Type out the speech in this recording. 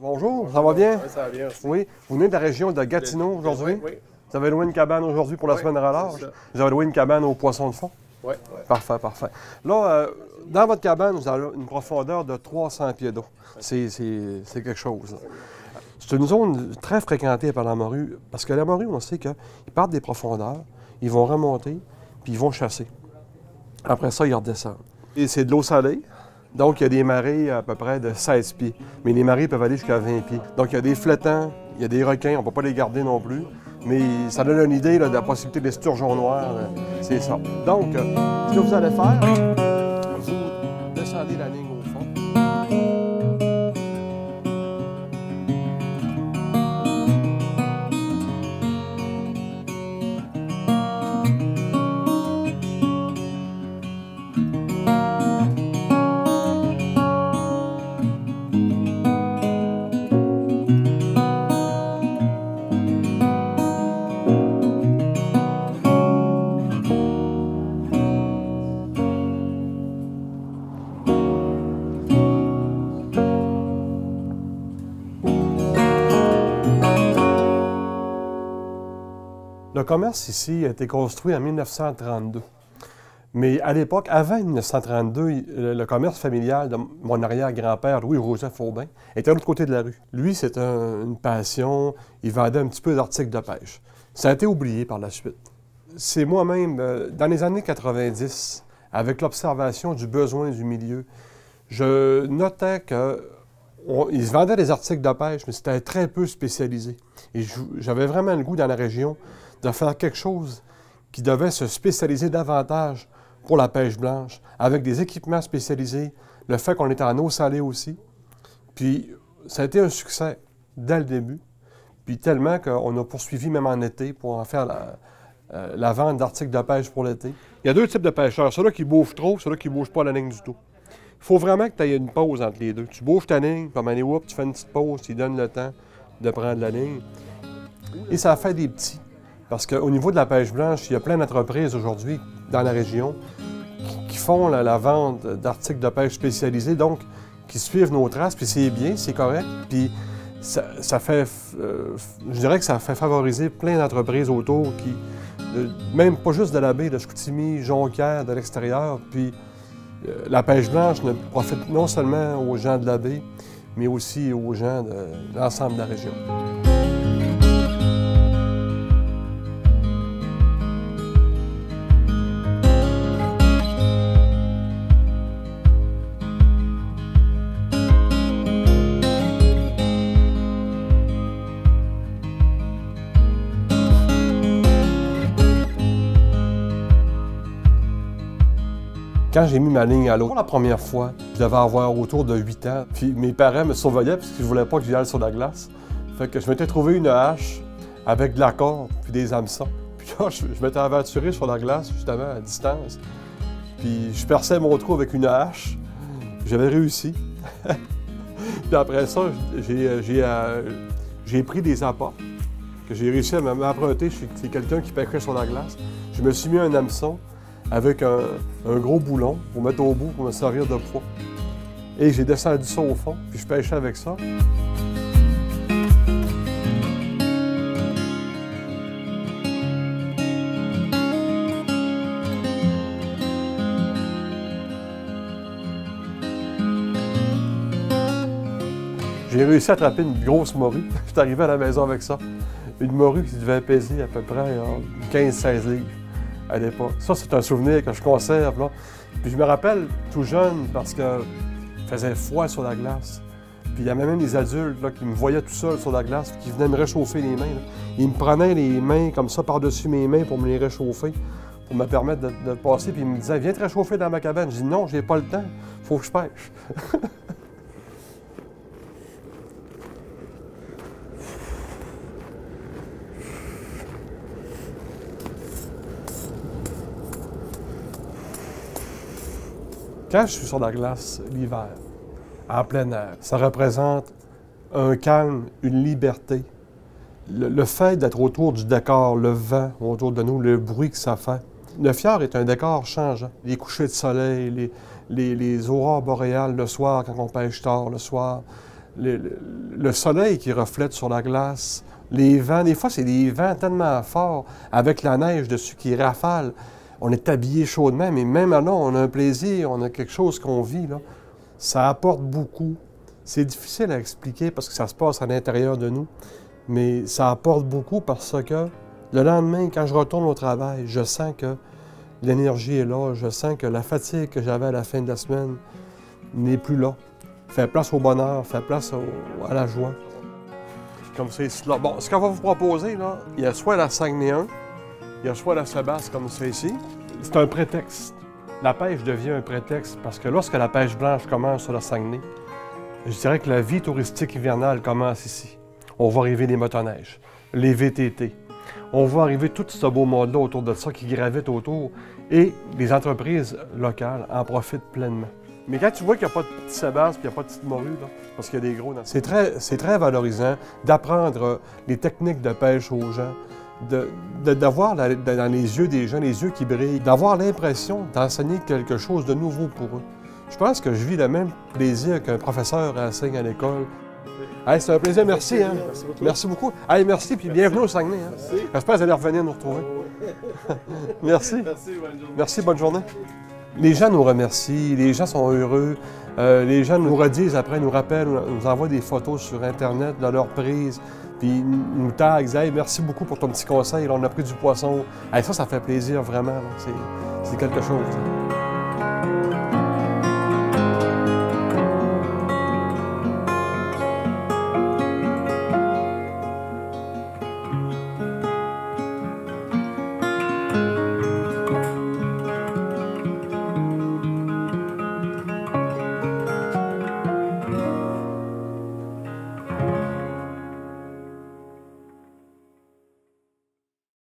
Bonjour, ça va bien? Oui, ça va bien aussi. Oui, vous venez de la région de Gatineau aujourd'hui? Oui. Vous avez loué une cabane aujourd'hui pour la semaine de relâche? Vous avez loué une cabane au poisson de fond? Oui. Parfait, parfait. Là, dans votre cabane, vous avez une profondeur de 300 pieds d'eau. C'est quelque chose. C'est une zone très fréquentée par la morue, parce que la morue, on sait qu'ils partent des profondeurs, ils vont remonter, puis ils vont chasser. Après ça, ils redescendent. Et c'est de l'eau salée. Donc, il y a des marées à peu près de 16 pieds. Mais les marées peuvent aller jusqu'à 20 pieds. Donc, il y a des flottants, il y a des requins, on ne peut pas les garder non plus. Mais ça donne une idée là, de la possibilité des sturgeons noirs. C'est ça. Donc, ce que vous allez faire, vous descendez la ligne au fond. Le commerce ici a été construit en 1932. Mais à l'époque, avant 1932, le commerce familial de mon arrière-grand-père, Louis-Joseph Aubin, était de l'autre côté de la rue. Lui, c'était une passion. Il vendait un petit peu d'articles de pêche. Ça a été oublié par la suite. C'est moi-même, dans les années 90, avec l'observation du besoin du milieu, je notais qu'ils se vendaient des articles de pêche, mais c'était très peu spécialisé. Et j'avais vraiment le goût dans la région de faire quelque chose qui devait se spécialiser davantage pour la pêche blanche, avec des équipements spécialisés, le fait qu'on était en eau salée aussi. Puis, ça a été un succès dès le début, puis tellement qu'on a poursuivi même en été pour en faire la vente d'articles de pêche pour l'été. Il y a deux types de pêcheurs, ceux-là qui bouffent trop, ceux-là qui ne bougent pas la ligne du tout. Il faut vraiment que tu aies une pause entre les deux. Tu bouffes ta ligne, puis à un moment donné, tu fais une petite pause, tu donnes le temps de prendre la ligne. Et ça fait des petits. Parce qu'au niveau de la pêche blanche, il y a plein d'entreprises aujourd'hui dans la région qui font la vente d'articles de pêche spécialisés, donc qui suivent nos traces, puis c'est bien, c'est correct. Puis ça fait, je dirais que ça fait favoriser plein d'entreprises autour qui, même pas juste de la baie, de Chicoutimi, Jonquière, de l'extérieur, puis la pêche blanche ne profite non seulement aux gens de la baie, mais aussi aux gens de l'ensemble de la région. Quand j'ai mis ma ligne à l'eau pour la première fois, je devais avoir autour de 8 ans. Puis mes parents me surveillaient parce qu'ils ne voulaient pas que j'y aille sur la glace. Fait que je m'étais trouvé une hache avec de la corde puis des hameçons. Puis là, je m'étais aventuré sur la glace, justement, à distance. Puis je perçais mon trou avec une hache. J'avais réussi. Puis après ça, j'ai pris des appâts que j'ai réussi à m'emprunter chez quelqu'un qui pêchait sur la glace. Je me suis mis un hameçon avec un gros boulon pour mettre au bout, pour me servir de poids. Et j'ai descendu ça au fond, puis je pêchais avec ça. J'ai réussi à attraper une grosse morue. Je suis arrivé à la maison avec ça. Une morue qui devait peser à peu près 15-16 livres. À l'époque. Ça, c'est un souvenir que je conserve, là. Puis je me rappelle tout jeune parce qu'il faisait froid sur la glace. Puis il y avait même des adultes là, qui me voyaient tout seul sur la glace, qui venaient me réchauffer les mains. Là. Ils me prenaient les mains comme ça par-dessus mes mains pour me les réchauffer, pour me permettre de passer. Puis ils me disaient, viens te réchauffer dans ma cabane. Je dis, non, j'ai pas le temps, faut que je pêche. Quand je suis sur la glace l'hiver, en plein air, ça représente un calme, une liberté. Le fait d'être autour du décor, le vent autour de nous, le bruit que ça fait. Le fjord est un décor changeant. Les couchers de soleil, les aurores boréales le soir quand on pêche tard le soir, le soleil qui reflète sur la glace, les vents. Des fois, c'est des vents tellement forts avec la neige dessus qui rafale. On est habillé chaudement, mais même là, on a un plaisir, on a quelque chose qu'on vit, là. Ça apporte beaucoup. C'est difficile à expliquer parce que ça se passe à l'intérieur de nous, mais ça apporte beaucoup parce que le lendemain, quand je retourne au travail, je sens que l'énergie est là, je sens que la fatigue que j'avais à la fin de la semaine n'est plus là. Fait place au bonheur, fait place à la joie. Comme c'est cela. Bon, ce qu'on va vous proposer, là, il y a soit la Saguenay 1, il y a soit la Sebasse comme ça ici. C'est un prétexte. La pêche devient un prétexte parce que lorsque la pêche blanche commence sur la Saguenay, je dirais que la vie touristique hivernale commence ici. On voit arriver les motoneiges, les VTT. On voit arriver tout ce beau monde-là autour de ça qui gravite autour et les entreprises locales en profitent pleinement. Mais quand tu vois qu'il n'y a pas de petit Sébastien et qu'il n'y a pas de petite morue, là, parce qu'il y a des gros dans c'est très valorisant d'apprendre les techniques de pêche aux gens, d'avoir dans les yeux des gens, les yeux qui brillent, d'avoir l'impression d'enseigner quelque chose de nouveau pour eux. Je pense que je vis le même plaisir qu'un professeur enseigne à l'école. Hey, c'est un plaisir, merci. Hein? Merci beaucoup. Hey, merci, puis bienvenue au Saguenay. Hein? J'espère que vous allez revenir nous retrouver. Merci. Merci, bonne journée. Les gens nous remercient, les gens sont heureux, les gens nous redisent après, nous rappellent, nous envoient des photos sur Internet de leur prise, puis nous taguent, disent hey, merci beaucoup pour ton petit conseil, là, on a pris du poisson. Hey, ça fait plaisir vraiment, c'est quelque chose.